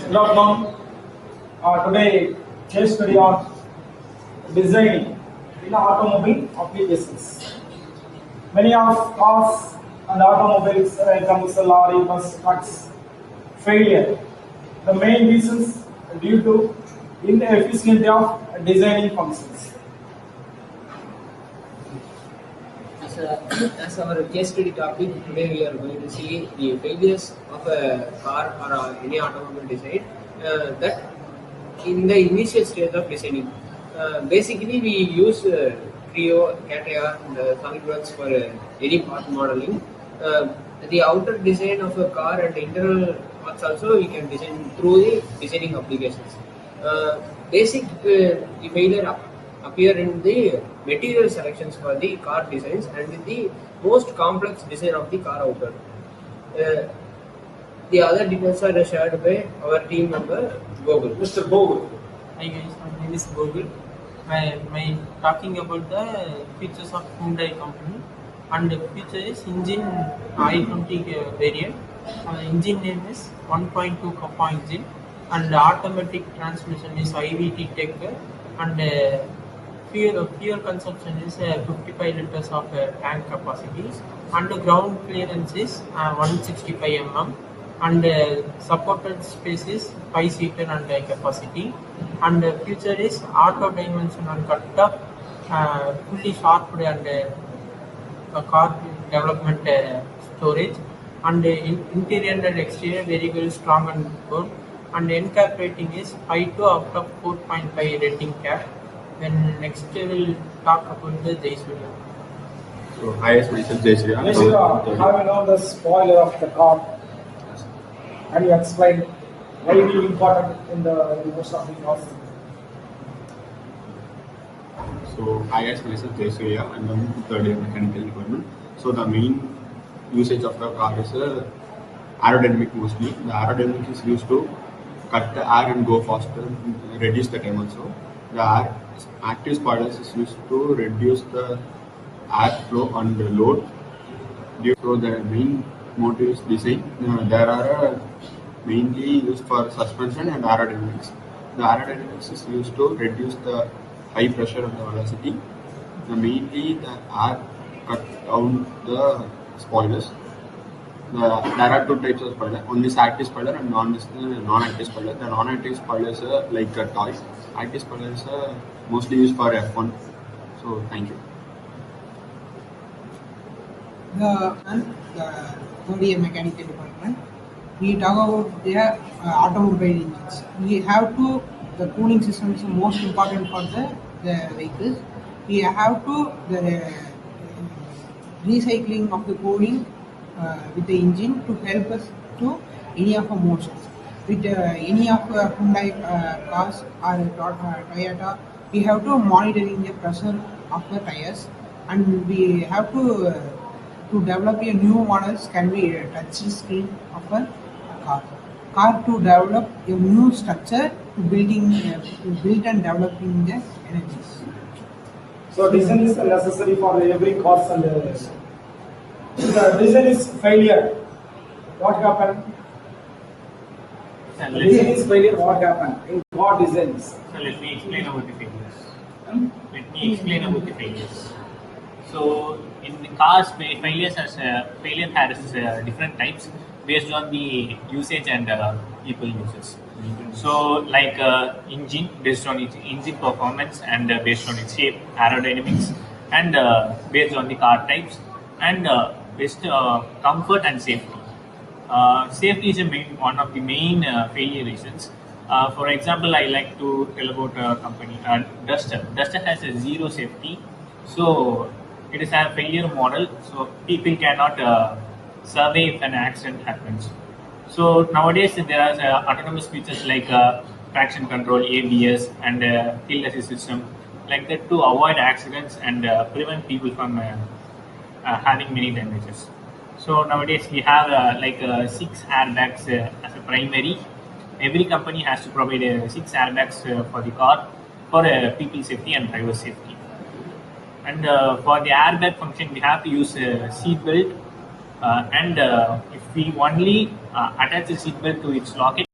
Good afternoon. Today, case study on designing in automobile applications. Many of cars and automobiles, vehicles, lorry, bus, trucks, failure. The main reasons due to inefficiency of designing functions. As our case study topic, today we are going to see the failures of a car or any automobile design that in the initial stage of designing. Basically, we use Creo, CATIA, and SolidWorks for any part modeling. The outer design of a car and internal parts also we can design through the designing applications. The failure appear in the material selections for the car designs and the most complex design of the car outer. The other details are shared by our team member Google. Mr. Bogle. Hi guys, my name is Google. My talking about the features of Hyundai company, and the feature is engine i20 variant. Engine name is 1.2 Kappa engine, and the automatic transmission is IVT Tech, and fuel consumption is 55 liters of tank capacity, and the ground clearance is 165 mm, and supported space is 5-seater and capacity, and the future is auto dimensional cut fully sharp and car development storage, and interior and exterior very very strong and good, and NCAP rating is 5 out of 4.5 rating cap. Then next we will talk about the Jaisuriya. So hi, it's myself Jaisuriya. Jaisuriya, have you know the spoiler of the car? And you explain why it is important in most of the cars. So hi, it's myself Jaisuriya, and I'm third year mechanical department. So the main usage of the car is aerodynamic mostly. The aerodynamic is used to cut the air and go faster, reduce the time also. The active spoilers is used to reduce the airflow and the load. So the main motive is design. There are mainly used for suspension and aerodynamics. The aerodynamics is used to reduce the high pressure and the velocity. Mainly the air cut down the spoilers. There are two types of spoiler. One is active spoiler and non-active spoiler. The non-active spoilers are like toys. Active spoilers are mostly used for F1. So thank you. The third year mechanical department, we talk about the automobile engines. We have to, the cooling system is most important for the vehicles. We have to the recycling of the cooling with the engine to help us to any of our motions. With any of Hyundai cars or Toyota, we have to monitoring the pressure of the tires, and we have to develop a new models can be a touch screen of a car to develop a new structure to build and developing the energies. So design is necessary for every course, and the design is failure. What happened? Design is failure. What happened in car designs? So let me explain about the failures. So in the cars, failure has different types based on the usage and people uses. So like engine, based on its engine performance and based on its shape, aerodynamics, and based on the car types, and based comfort and safety. Safety is one of the main failure reasons. For example, I like to tell about a company, Duster. Duster has a zero safety, so it is a failure model. So people cannot survey if an accident happens. So nowadays there are autonomous features like traction control, ABS, and hill assist system, like that to avoid accidents and prevent people from having many damages. So nowadays we have 6 airbags as a primary. Every company has to provide 6 airbags for the car for people safety and driver safety. And for the airbag function, we have to use a seat belt, and if we only attach the seat belt to its locket,